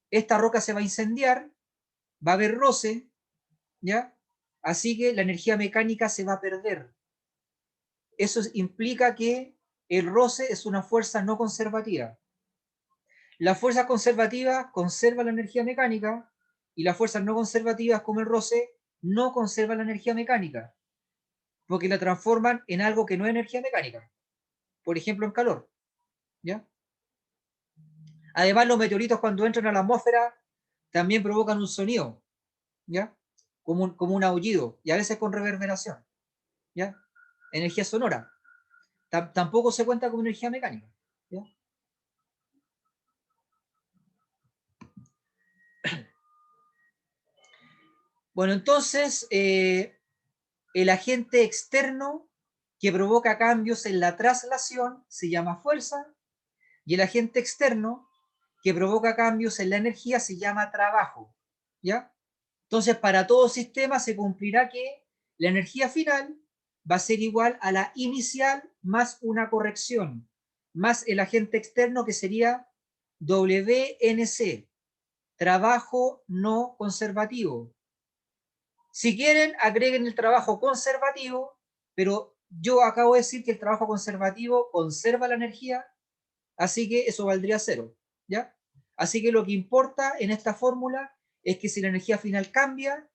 esta roca se va a incendiar, va a haber roce, ¿ya? Así que la energía mecánica se va a perder. Eso implica que el roce es una fuerza no conservativa. Las fuerzas conservativas conservan la energía mecánica y las fuerzas no conservativas, como el roce, no conservan la energía mecánica, porque la transforman en algo que no es energía mecánica. Por ejemplo, en calor, ¿ya? Además, los meteoritos cuando entran a la atmósfera también provocan un sonido, ¿ya? Como un aullido, y a veces con reverberación, ¿ya? Energía sonora. Tampoco se cuenta como energía mecánica, ¿ya? Bueno, entonces, el agente externo que provoca cambios en la traslación se llama fuerza, y el agente externo que provoca cambios en la energía se llama trabajo, ¿ya? Entonces, para todo sistema se cumplirá que la energía final va a ser igual a la inicial más una corrección, más el agente externo que sería WNC, trabajo no conservativo. Si quieren, agreguen el trabajo conservativo, pero yo acabo de decir que el trabajo conservativo conserva la energía, así que eso valdría cero, ¿ya? Así que lo que importa en esta fórmula es que si la energía final cambia,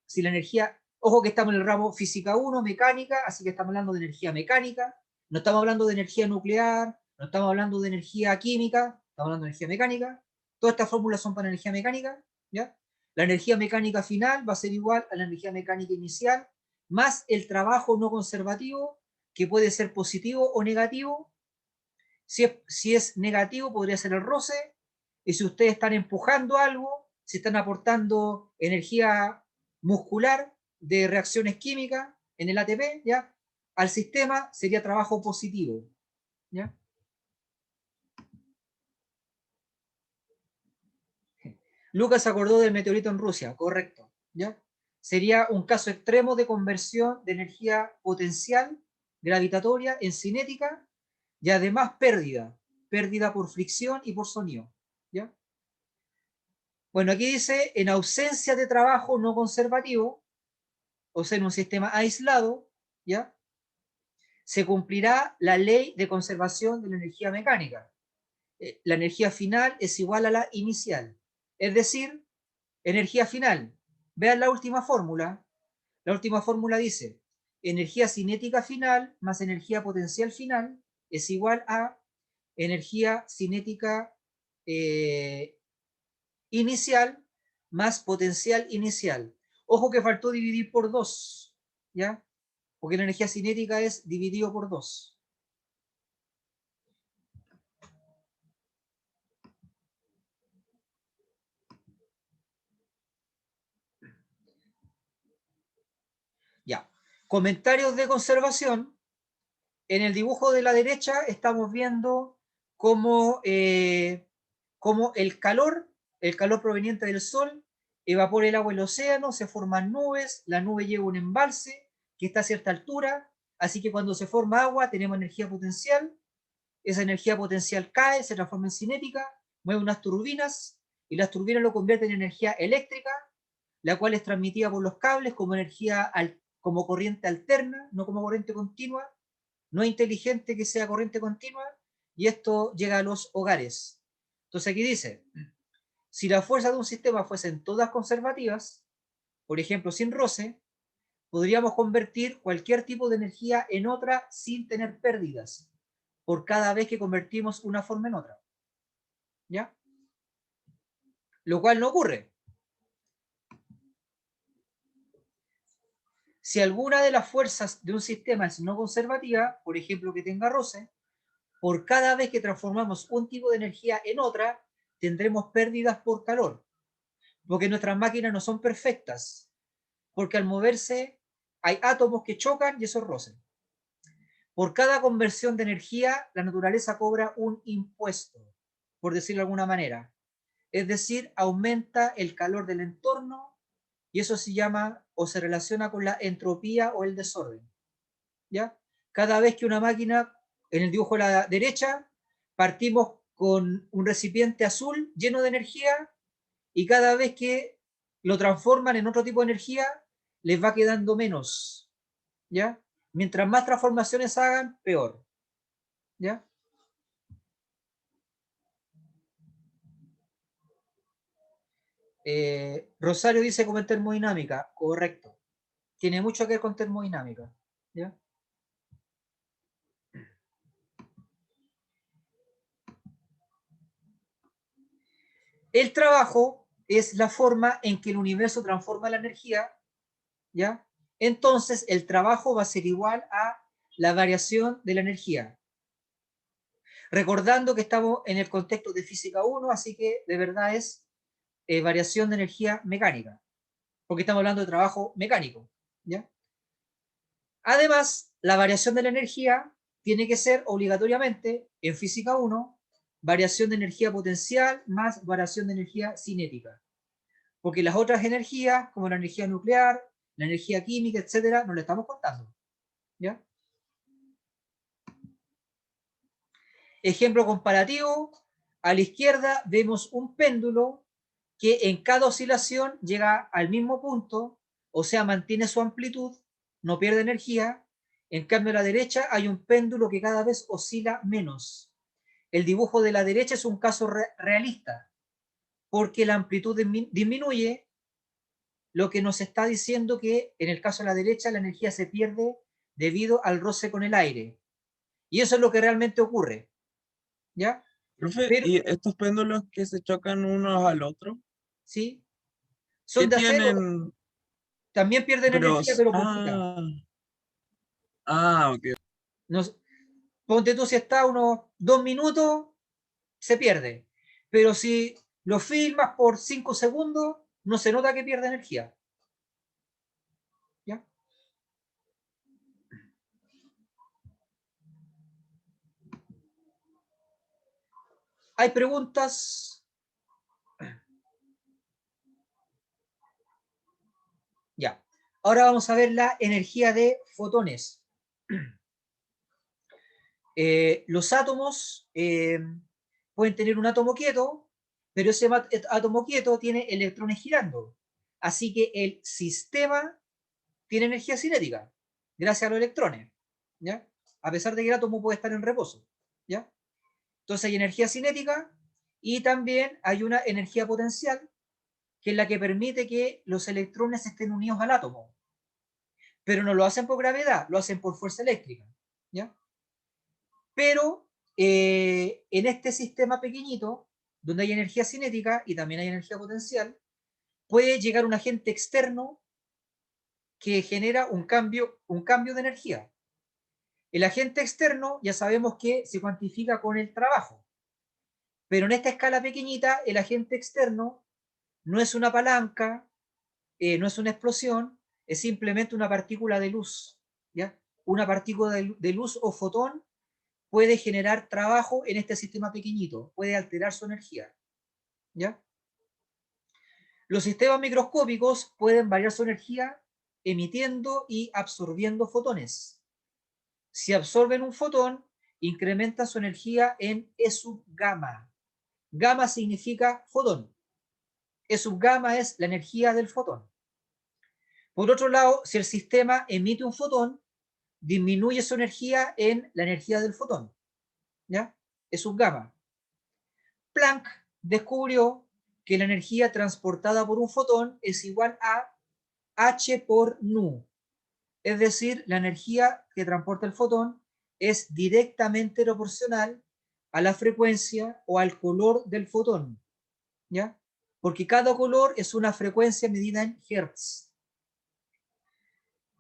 si la energía, ojo que estamos en el ramo física 1, mecánica, así que estamos hablando de energía mecánica, no estamos hablando de energía nuclear, no estamos hablando de energía química, estamos hablando de energía mecánica. Todas estas fórmulas son para energía mecánica, ¿ya? La energía mecánica final va a ser igual a la energía mecánica inicial, más el trabajo no conservativo, que puede ser positivo o negativo. Si es negativo, podría ser el roce. Y si ustedes están empujando algo, si están aportando energía muscular de reacciones químicas en el ATP, ¿ya? Al sistema sería trabajo positivo, ¿ya? Lucas se acordó del meteorito en Rusia, correcto, ¿ya? sería un caso extremo de conversión de energía potencial gravitatoria en cinética y además pérdida por fricción y por sonido. ¿Ya? Bueno, aquí dice, en ausencia de trabajo no conservativo, o sea, en un sistema aislado, ¿ya? Se cumplirá la ley de conservación de la energía mecánica. La energía final es igual a la inicial. Es decir, energía final. Vean la última fórmula. La última fórmula dice, energía cinética final más energía potencial final es igual a energía cinética inicial más potencial inicial. Ojo que faltó dividir por 2, ¿ya? Porque la energía cinética es dividido por 2. Ya. Comentarios de conservación. En el dibujo de la derecha estamos viendo cómo, cómo el calor proveniente del sol, evapora el agua en el océano, se forman nubes, la nube lleva un embalse que está a cierta altura, así que cuando se forma agua tenemos energía potencial, esa energía potencial cae, se transforma en cinética, mueve unas turbinas, y las turbinas lo convierten en energía eléctrica, la cual es transmitida por los cables como energía, como corriente alterna, no como corriente continua. No es inteligente que sea corriente continua, y esto llega a los hogares. Entonces aquí dice, si las fuerzas de un sistema fuesen todas conservativas, por ejemplo, sin roce, podríamos convertir cualquier tipo de energía en otra sin tener pérdidas, por cada vez que convertimos una forma en otra. ¿Ya? Lo cual no ocurre. Si alguna de las fuerzas de un sistema es no conservativa, por ejemplo que tenga roce, por cada vez que transformamos un tipo de energía en otra, tendremos pérdidas por calor, porque nuestras máquinas no son perfectas, porque al moverse hay átomos que chocan y eso roce. Por cada conversión de energía, la naturaleza cobra un impuesto, por decirlo de alguna manera. Es decir, aumenta el calor del entorno y eso se llama o se relaciona con la entropía o el desorden. ¿Ya? Cada vez que una máquina, en el dibujo a la derecha, partimos con un recipiente azul lleno de energía y cada vez que lo transforman en otro tipo de energía, les va quedando menos. ¿Ya? Mientras más transformaciones hagan, peor. ¿Ya? Rosario dice como en termodinámica, correcto. Tiene mucho que ver con termodinámica. ¿Ya? El trabajo es la forma en que el universo transforma la energía, ¿ya? Entonces el trabajo va a ser igual a la variación de la energía. Recordando que estamos en el contexto de física 1, así que de verdad es variación de energía mecánica, porque estamos hablando de trabajo mecánico, ¿ya? Además, la variación de la energía tiene que ser obligatoriamente, en física 1, variación de energía potencial más variación de energía cinética. Porque las otras energías, como la energía nuclear, la energía química, etcétera, no le estamos contando. ¿Ya? Ejemplo comparativo, a la izquierda vemos un péndulo que en cada oscilación llega al mismo punto, o sea, mantiene su amplitud, no pierde energía. En cambio, a la derecha hay un péndulo que cada vez oscila menos. El dibujo de la derecha es un caso realista, porque la amplitud disminuye, lo que nos está diciendo que en el caso de la derecha la energía se pierde debido al roce con el aire. Y eso es lo que realmente ocurre. ¿Ya? Profe, Pero, ¿y estos péndulos que se chocan unos al otro? ¿sí? ¿Qué Son de acero, tienen? también pierden Pero, energía, pero poquita. ok. Nos, ponte tú si está unos 2 minutos, se pierde. Pero si lo filmas por 5 segundos, no se nota que pierde energía. ¿Ya? ¿Hay preguntas? Ya. Ahora vamos a ver la energía de fotones. Los átomos pueden tener un átomo quieto, pero ese átomo quieto tiene electrones girando. Así que el sistema tiene energía cinética, gracias a los electrones, ¿ya? A pesar de que el átomo puede estar en reposo, ¿ya? Entonces hay energía cinética y también hay una energía potencial, que es la que permite que los electrones estén unidos al átomo. Pero no lo hacen por gravedad, lo hacen por fuerza eléctrica, ¿ya? Pero en este sistema pequeñito, donde hay energía cinética y también hay energía potencial, puede llegar un agente externo que genera un cambio de energía. El agente externo ya sabemos que se cuantifica con el trabajo, pero en esta escala pequeñita el agente externo no es una palanca, no es una explosión, es simplemente una partícula de luz, ¿ya? Una partícula de luz o fotón puede generar trabajo en este sistema pequeñito, puede alterar su energía, ¿ya? Los sistemas microscópicos pueden variar su energía emitiendo y absorbiendo fotones. Si absorben un fotón, incrementa su energía en E sub gamma. Gamma significa fotón. E sub gamma es la energía del fotón. Por otro lado, si el sistema emite un fotón, disminuye su energía en la energía del fotón, ¿ya? E sub gamma. Planck descubrió que la energía transportada por un fotón es igual a h por nu. Es decir, la energía que transporta el fotón es directamente proporcional a la frecuencia o al color del fotón, ¿ya? Porque cada color es una frecuencia medida en Hertz.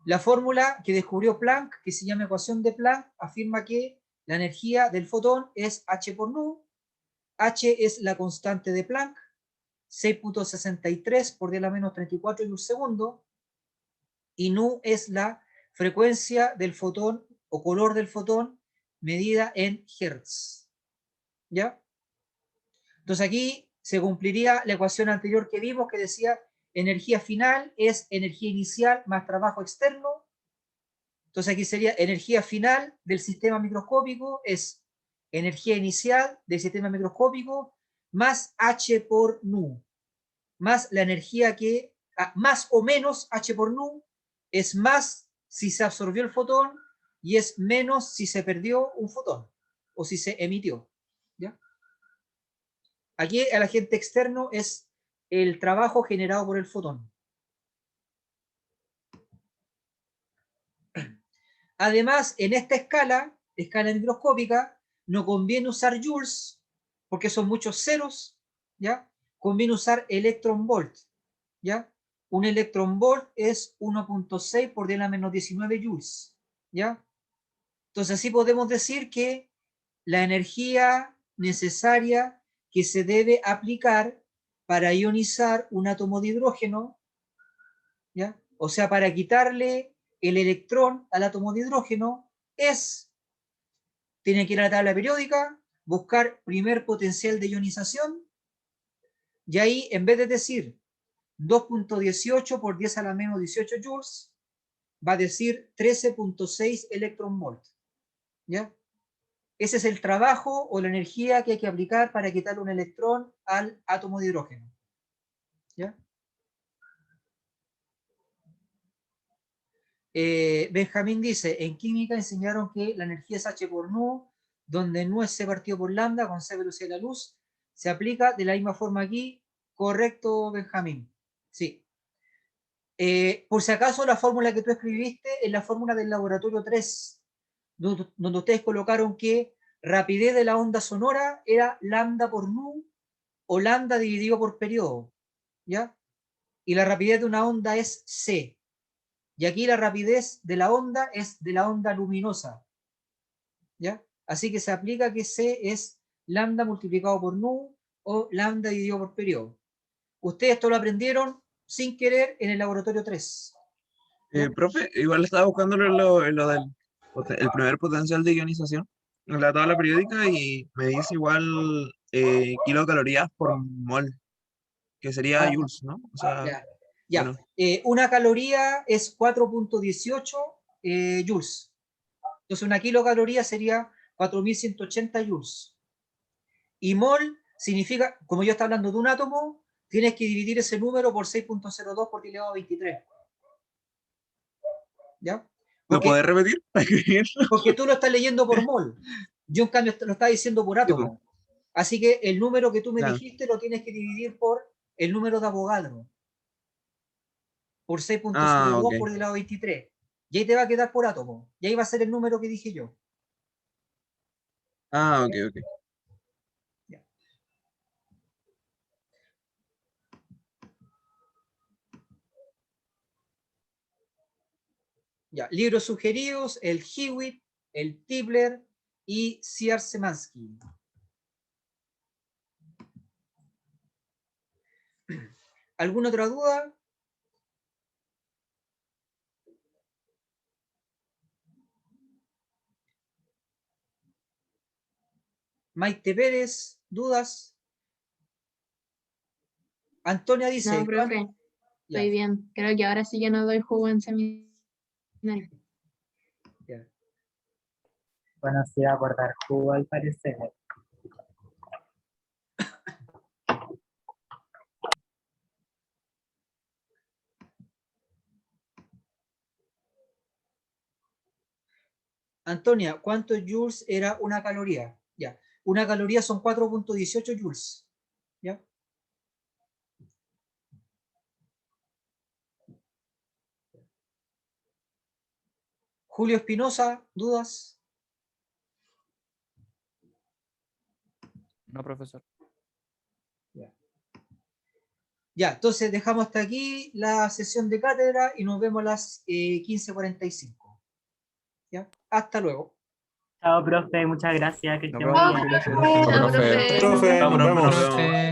La fórmula que descubrió Planck, que se llama ecuación de Planck, afirma que la energía del fotón es h por nu. H es la constante de Planck, 6.63 por 10 a la menos 34 joules segundo, y nu es la frecuencia del fotón o color del fotón medida en Hertz, ¿ya? Entonces aquí se cumpliría la ecuación anterior que vimos, que decía energía final es energía inicial más trabajo externo. Entonces aquí sería energía final del sistema microscópico es energía inicial del sistema microscópico más h por nu, más la energía que, más o menos h por nu, es más si se absorbió el fotón y es menos si se perdió un fotón o si se emitió, ¿ya? Aquí el agente externo es el trabajo generado por el fotón. Además, en esta escala microscópica, no conviene usar joules, porque son muchos ceros, ¿ya? Conviene usar electron volt, ¿ya? Un electron volt es 1.6 por 10 a la menos 19 joules, ¿ya? Entonces, así podemos decir que la energía necesaria que se debe aplicar para ionizar un átomo de hidrógeno, ¿ya? O sea, para quitarle el electrón al átomo de hidrógeno tiene que ir a la tabla periódica, buscar primer potencial de ionización, y ahí en vez de decir 2.18 por 10 a la menos 18 joules, va a decir 13.6 electron volt, ¿ya? Ese es el trabajo o la energía que hay que aplicar para quitar un electrón al átomo de hidrógeno, ¿ya? Benjamín dice, en química enseñaron que la energía es h por nu, donde nu es c partido por lambda con c velocidad de la luz. Se aplica de la misma forma aquí. Correcto, Benjamín. Sí. Por si acaso, la fórmula que tú escribiste es la fórmula del laboratorio 3, donde ustedes colocaron que rapidez de la onda sonora era lambda por nu o lambda dividido por periodo, ¿ya? Y la rapidez de una onda es c. Y aquí la rapidez de la onda es de la onda luminosa, ¿ya? Así que se aplica que c es lambda multiplicado por nu o lambda dividido por periodo. Ustedes esto lo aprendieron sin querer en el laboratorio 3. Profe, igual estaba buscando lo del el primer potencial de ionización en la tabla periódica y me dice igual kilocalorías por mol, que sería Ah, joules, ¿no? O sea, ya. Ya, Bueno. una caloría es 4.18 joules. Entonces una kilocaloría sería 4.180 joules. Y mol significa, como yo estoy hablando de un átomo, tienes que dividir ese número por 6.02 por 10 elevado a 23. ¿Ya? ¿Lo Porque, puedes repetir? porque tú lo estás leyendo por mol. Yo en cambio lo estaba diciendo por átomo. Así que el número que tú me Claro. dijiste lo tienes que dividir por el número de Avogadro. Por 6.02 Ah, ok. por 10 elevado a 23. Y ahí te va a quedar por átomo. Y ahí va a ser el número que dije yo. Ah, ok, ok. Ya. Ya, libros sugeridos, el Hewitt, el Tibler y Szymanski. ¿Alguna otra duda? Maite Pérez, ¿dudas? Antonia dice, No, profe, Ya, estoy bien. Creo que ahora sí que no doy jugo en seminario. ya. Bueno, sí va a cortar jugo al parecer. Antonia, ¿cuántos joules era una caloría? Ya, una caloría son 4.18 joules. ¿Ya? Julio Espinosa, ¿dudas? No, profesor. Ya, entonces dejamos hasta aquí la sesión de cátedra y nos vemos a las 15:45. ¿Ya? Hasta luego. Chao, profe, muchas gracias, que Nos esté vemos, muy profe. bien. Gracias. Chao, Profe. profe. Profe, nos Nos vemos. vemos. Profe.